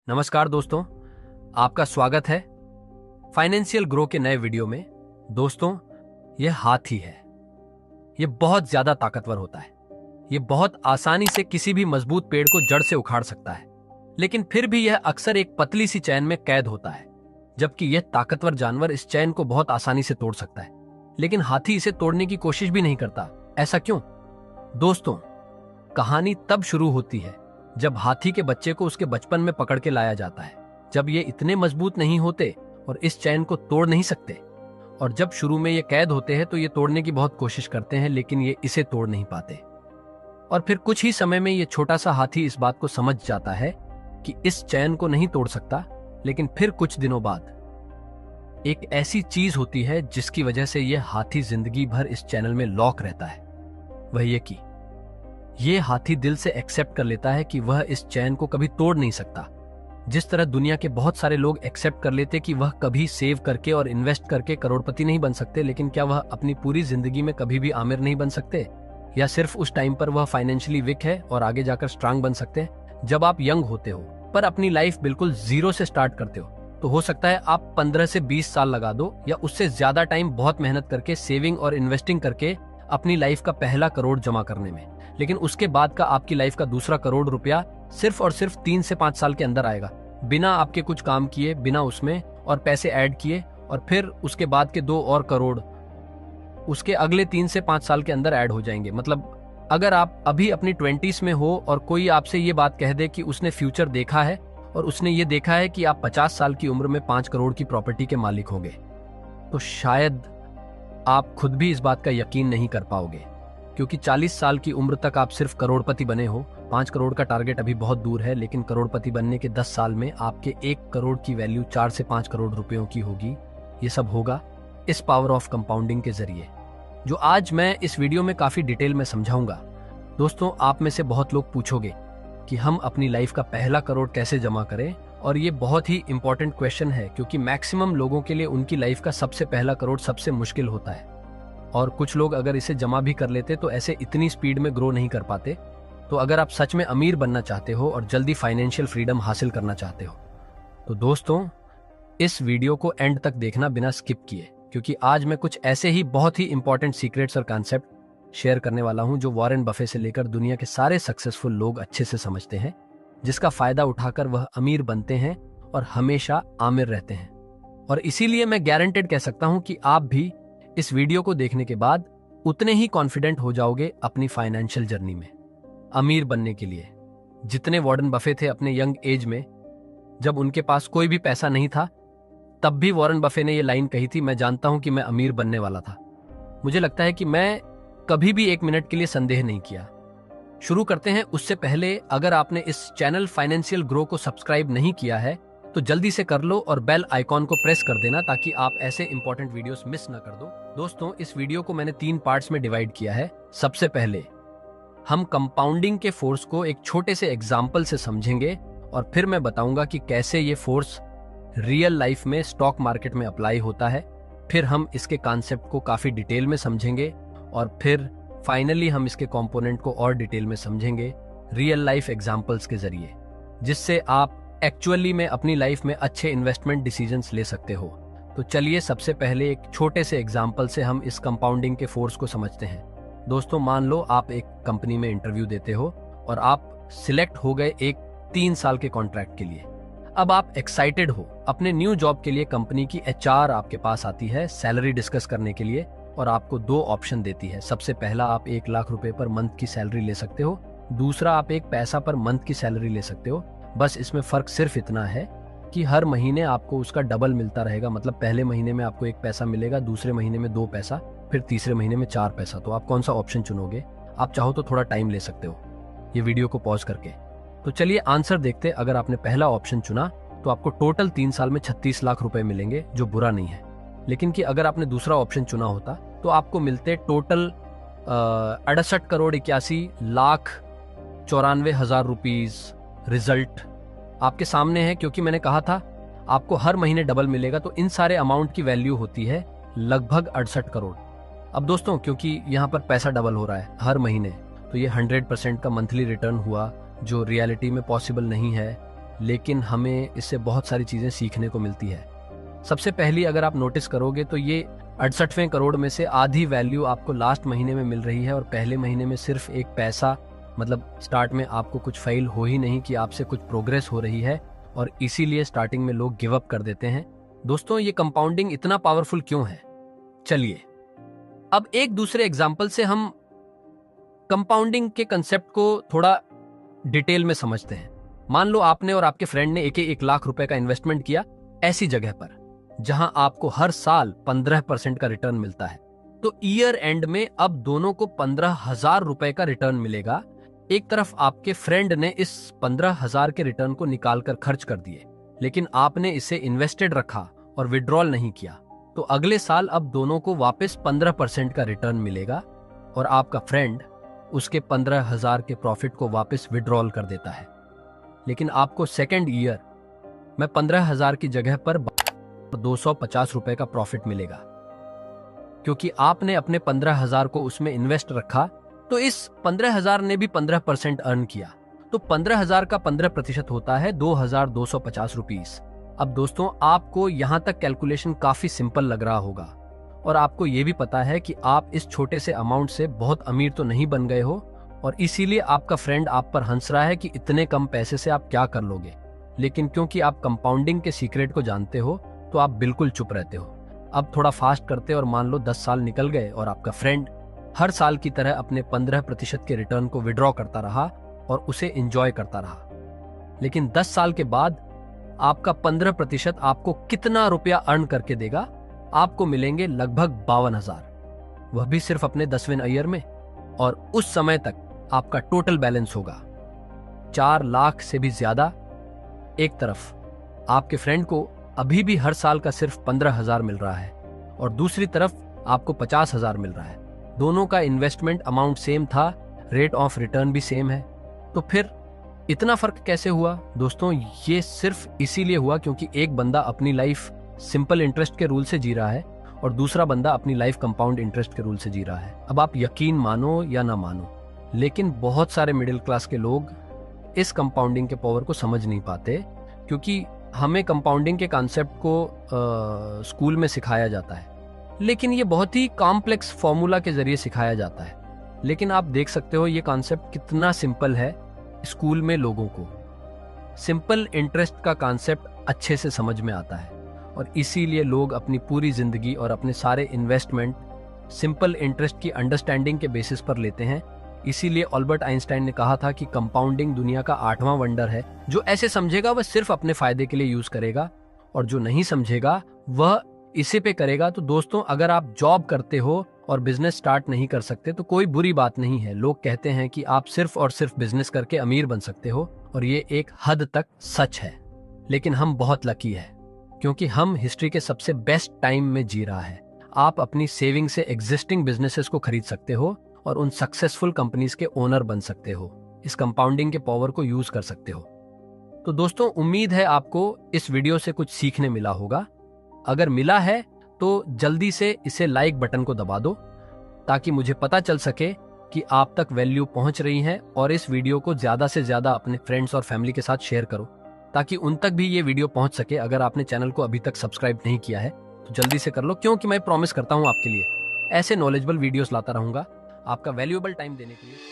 नमस्कार दोस्तों, आपका स्वागत है फाइनेंशियल ग्रो के नए वीडियो में। दोस्तों, यह हाथी है। यह बहुत ज्यादा ताकतवर होता है। यह बहुत आसानी से किसी भी मजबूत पेड़ को जड़ से उखाड़ सकता है, लेकिन फिर भी यह अक्सर एक पतली सी चैन में कैद होता है। जबकि यह ताकतवर जानवर इस चैन को बहुत आसानी से तोड़ सकता है, लेकिन हाथी इसे तोड़ने की कोशिश भी नहीं करता। ऐसा क्यों? दोस्तों, कहानी तब शुरू होती है जब हाथी के बच्चे को उसके बचपन में पकड़ के लाया जाता है, जब ये इतने मजबूत नहीं होते और इस चैन को तोड़ नहीं सकते। और जब शुरू में ये कैद होते हैं तो ये तोड़ने की बहुत कोशिश करते हैं, लेकिन ये इसे तोड़ नहीं पाते। और फिर कुछ ही समय में ये छोटा सा हाथी इस बात को समझ जाता है कि इस चैन को नहीं तोड़ सकता। लेकिन फिर कुछ दिनों बाद एक ऐसी चीज होती है जिसकी वजह से यह हाथी जिंदगी भर इस चैनल में लॉक रहता है। वह ये कि ये हाथी दिल से एक्सेप्ट कर लेता है कि वह इस चैन को कभी तोड़ नहीं सकता। जिस तरह दुनिया के बहुत सारे लोग एक्सेप्ट कर लेते कि वह कभी सेव करके और इन्वेस्ट करके करोड़पति नहीं बन सकते, लेकिन क्या वह अपनी पूरी जिंदगी में कभी भी आमिर नहीं बन सकते? या सिर्फ उस टाइम पर वह फाइनेंशियली वीक है और आगे जाकर स्ट्रांग बन सकते हैं? जब आप यंग होते हो पर अपनी लाइफ बिल्कुल जीरो से स्टार्ट करते हो, तो हो सकता है आप 15 से 20 साल लगा दो या उससे ज्यादा टाइम बहुत मेहनत करके सेविंग और इन्वेस्टिंग करके अपनी लाइफ का पहला करोड़ जमा करने में। लेकिन उसके बाद का आपकी लाइफ का दूसरा करोड़ रुपया सिर्फ और सिर्फ 3 से 5 साल के अंदर आएगा, बिना आपके कुछ काम किए, बिना उसमें और पैसे ऐड किए। और फिर उसके बाद के 2 और करोड़ उसके अगले 3 से 5 साल के अंदर ऐड हो जाएंगे। मतलब अगर आप अभी अपनी 20s में हो और कोई आपसे ये बात कह दे कि उसने फ्यूचर देखा है और उसने ये देखा है कि आप 50 साल की उम्र में 5 करोड़ की प्रॉपर्टी के मालिक होंगे, तो शायद आप खुद भी इस बात का यकीन नहीं कर पाओगे। क्योंकि 40 साल की उम्र तक आप सिर्फ करोड़पति बने हो। 5 करोड़ का टारगेट अभी बहुत दूर है, लेकिन करोड़पति बनने के 10 साल में आपके 1 करोड़ की वैल्यू 4 से 5 करोड़ रुपयों की होगी। ये सब होगा इस पावर ऑफ कंपाउंडिंग के जरिए, जो आज मैं इस वीडियो में काफी डिटेल में समझाऊंगा। दोस्तों, आप में से बहुत लोग पूछोगे कि हम अपनी लाइफ का पहला करोड़ कैसे जमा करें, और ये बहुत ही इंपॉर्टेंट क्वेश्चन है, क्योंकि मैक्सिमम लोगों के लिए उनकी लाइफ का सबसे पहला करोड़ सबसे मुश्किल होता है। और कुछ लोग अगर इसे जमा भी कर लेते तो ऐसे इतनी स्पीड में ग्रो नहीं कर पाते। तो अगर आप सच में अमीर बनना चाहते हो और जल्दी फाइनेंशियल फ्रीडम हासिल करना चाहते हो, तो दोस्तों इस वीडियो को एंड तक देखना बिना स्किप किए, क्योंकि आज मैं कुछ ऐसे ही बहुत ही इंपॉर्टेंट सीक्रेट्स और कॉन्सेप्ट शेयर करने वाला हूं जो वॉरेन बफे से लेकर दुनिया के सारे सक्सेसफुल लोग अच्छे से समझते हैं, जिसका फायदा उठाकर वह अमीर बनते हैं और हमेशा आमिर रहते हैं। और इसीलिए मैं गारंटेड कह सकता हूं कि आप भी इस वीडियो को देखने के बाद उतने ही कॉन्फिडेंट हो जाओगे अपनी फाइनेंशियल जर्नी में अमीर बनने के लिए, जितने वॉरेन बफे थे अपने यंग एज में। जब उनके पास कोई भी पैसा नहीं था, तब भी वॉरेन बफे ने ये लाइन कही थी, मैं जानता हूं कि मैं अमीर बनने वाला था। मुझे लगता है कि मैं कभी भी 1 मिनट के लिए संदेह नहीं किया। शुरू करते हैं। उससे पहले अगर आपने इस चैनल फाइनेंशियल ग्रो को सब्सक्राइब नहीं किया है तो जल्दी से कर लो और बेल आइकॉन को प्रेस कर देना, ताकि आप ऐसे इंपॉर्टेंट वीडियोस मिस न कर दो। दोस्तों, इस वीडियो को मैंने 3 पार्ट्स में डिवाइड किया है। सबसे पहले हम कंपाउंडिंग के फोर्स को एक छोटे से एग्जाम्पल से समझेंगे, और फिर मैं बताऊंगा कि कैसे ये फोर्स रियल लाइफ में स्टॉक मार्केट में अप्लाई होता है। फिर हम इसके कॉन्सेप्ट को काफी डिटेल में समझेंगे, और फिर फाइनली हम इसके कंपोनेंट को और डिटेल में समझेंगे रियल लाइफ एग्जाम्पल्स के जरिए, जिससे आप एक्चुअली में अपनी लाइफ में अच्छे इन्वेस्टमेंट डिसीजंस ले सकते हो। तो चलिए सबसे पहले एक छोटे से एग्जाम्पल से हम इस कंपाउंडिंग के फोर्स को समझते हैं। दोस्तों, मान लो आप एक कंपनी में इंटरव्यू देते हो और आप सिलेक्ट हो गए एक 3 साल के कॉन्ट्रैक्ट के लिए। अब आप एक्साइटेड हो अपने न्यू जॉब के लिए। कंपनी की HR आपके पास आती है सैलरी डिस्कस करने के लिए, और आपको 2 ऑप्शन देती है। सबसे पहला, आप 1 लाख रुपए पर मंथ की सैलरी ले सकते हो। दूसरा, आप 1 पैसा पर मंथ की सैलरी ले सकते हो। बस इसमें फर्क सिर्फ इतना है कि हर महीने आपको उसका डबल मिलता रहेगा। मतलब पहले महीने में आपको 1 पैसा मिलेगा, दूसरे महीने में 2 पैसा, फिर तीसरे महीने में 4 पैसा। तो आप कौन सा ऑप्शन चुनोगे? आप चाहो तो थोड़ा टाइम ले सकते हो ये वीडियो को पॉज करके। तो चलिए आंसर देखते। अगर आपने पहला ऑप्शन चुना तो आपको टोटल 3 साल में 36 लाख रुपए मिलेंगे, जो बुरा नहीं है। लेकिन कि अगर आपने दूसरा ऑप्शन चुना होता तो आपको मिलते टोटल 68 करोड़ 81 लाख 94 हजार रुपीज। रिजल्ट आपके सामने है, क्योंकि मैंने कहा था आपको हर महीने डबल मिलेगा। तो इन सारे अमाउंट की वैल्यू होती है लगभग 68 करोड़। अब दोस्तों, क्योंकि यहाँ पर पैसा डबल हो रहा है हर महीने, तो ये 100% का मंथली रिटर्न हुआ, जो रियलिटी में पॉसिबल नहीं है। लेकिन हमें इससे बहुत सारी चीजें सीखने को मिलती है। सबसे पहली अगर आप नोटिस करोगे तो ये 68वें करोड़ में से आधी वैल्यू आपको लास्ट महीने में मिल रही है और पहले महीने में सिर्फ एक पैसा, मतलब स्टार्ट में आपको कुछ फेल हो ही नहीं कि आपसे कुछ प्रोग्रेस हो रही है, और इसीलिए स्टार्टिंग में लोग गिव अप कर देते हैं। दोस्तों, ये कंपाउंडिंग इतना पावरफुल क्यों है? चलिए अब एक दूसरे एग्जाम्पल से हम कंपाउंडिंग के कंसेप्ट को थोड़ा डिटेल में समझते हैं। मान लो आपने और आपके फ्रेंड ने एक 1 लाख रुपए का इन्वेस्टमेंट किया ऐसी जगह पर जहां आपको हर साल 15% का रिटर्न मिलता है। तो ईयर एंड में अब दोनों को 15,000 रुपए का रिटर्न मिलेगा। एक तरफ आपके फ्रेंड ने इस 15,000 के रिटर्न को निकाल कर खर्च कर दिए, लेकिन आपने इसे इन्वेस्टेड रखा और विड्रॉल नहीं किया। तो अगले साल अब दोनों को वापस 15% का रिटर्न मिलेगा और आपका फ्रेंड उसके 15,000 के प्रॉफिट को वापस विड्रॉल कर देता है। लेकिन आपको सेकेंड ईयर में 15,000 की जगह पर 250 रुपए का प्रॉफिट मिलेगा, क्योंकि आपने अपने 15,000 को उसमें इन्वेस्ट रखा। तो इस 15,000 ने भी 15% अर्न किया। तो 15,000 का 15% होता है 2,250 रुपीस। अब दोस्तों, आपको यहां तक कैलकुलेशन काफी सिंपल लग रहा होगा और आपको यह भी पता है कि आप इस छोटे से अमाउंट से बहुत अमीर तो नहीं बन गए हो, और इसीलिए आपका फ्रेंड आप पर हंस रहा है कि इतने कम पैसे से आप क्या कर लोगे। लेकिन क्योंकि आप कंपाउंडिंग के सीक्रेट को जानते हो तो आप बिल्कुल चुप रहते हो। अब थोड़ा फास्ट करते और मान लो 10 साल निकल गए और आपका फ्रेंड हर साल की तरह अपने 15% के रिटर्न को विड्रॉ करता रहा और उसे एंजॉय करता रहा। लेकिन 10 साल के बाद आपका 15% आपको कितना रुपया अर्न करके देगा? आपको मिलेंगे लगभग 52,000, वह भी सिर्फ अपने 10वें ईयर में। और उस समय तक आपका टोटल बैलेंस होगा 4 लाख से भी ज्यादा। एक तरफ आपके फ्रेंड को अभी भी हर साल का सिर्फ 15,000 मिल रहा है और दूसरी तरफ आपको 50,000 मिल रहा है। दोनों का इन्वेस्टमेंट अमाउंट सेम था, रेट ऑफ रिटर्न भी सेम है। तो फिर इतना फर्क कैसे हुआ? दोस्तों, ये सिर्फ इसीलिए हुआ क्योंकि एक बंदा अपनी लाइफ सिंपल इंटरेस्ट के रूल से जी रहा है और दूसरा बंदा अपनी लाइफ कंपाउंड इंटरेस्ट के रूल से जी रहा है। अब आप यकीन मानो या ना मानो, लेकिन बहुत सारे मिडिल क्लास के लोग इस कंपाउंडिंग के पावर को समझ नहीं पाते, क्योंकि हमें कंपाउंडिंग के कॉन्सेप्ट को स्कूल में सिखाया जाता है, लेकिन ये बहुत ही कॉम्प्लेक्स फॉर्मूला के जरिए सिखाया जाता है। लेकिन आप देख सकते हो ये कॉन्सेप्ट कितना सिंपल है। स्कूल में लोगों को सिंपल इंटरेस्ट का कॉन्सेप्ट अच्छे से समझ में आता है और इसीलिए लोग अपनी पूरी जिंदगी और अपने सारे इन्वेस्टमेंट सिंपल इंटरेस्ट की अंडरस्टैंडिंग के बेसिस पर लेते हैं। इसीलिए अल्बर्ट आइंस्टाइन ने कहा था कि कंपाउंडिंग दुनिया का 8वां वंडर है। जो ऐसे समझेगा वह सिर्फ अपने फायदे के लिए यूज करेगा और जो नहीं समझेगा वह इसी पे करेगा। तो दोस्तों, अगर आप जॉब करते हो और बिजनेस स्टार्ट नहीं कर सकते तो कोई बुरी बात नहीं है। लोग कहते हैं कि आप सिर्फ और सिर्फ बिजनेस करके अमीर बन सकते हो और ये एक हद तक सच है। लेकिन हम बहुत लकी है क्योंकि हम हिस्ट्री के सबसे बेस्ट टाइम में जी रहा है। आप अपनी सेविंग से एग्जिस्टिंग बिजनेसेस को खरीद सकते हो और उन सक्सेसफुल कंपनीज के ओनर बन सकते हो। इस कंपाउंडिंग के पावर को यूज कर सकते हो। तो दोस्तों, उम्मीद है आपको इस वीडियो से कुछ सीखने मिला होगा। अगर मिला है तो जल्दी से इसे लाइक बटन को दबा दो ताकि मुझे पता चल सके कि आप तक वैल्यू पहुंच रही है, और इस वीडियो को ज्यादा से ज्यादा अपने फ्रेंड्स और फैमिली के साथ शेयर करो ताकि उन तक भी ये वीडियो पहुंच सके। अगर आपने चैनल को अभी तक सब्सक्राइब नहीं किया है तो जल्दी से कर लो, क्योंकि मैं प्रॉमिस करता हूं आपके लिए ऐसे नॉलेजेबल वीडियोस लाता रहूंगा आपका वैल्यूएबल टाइम देने के लिए।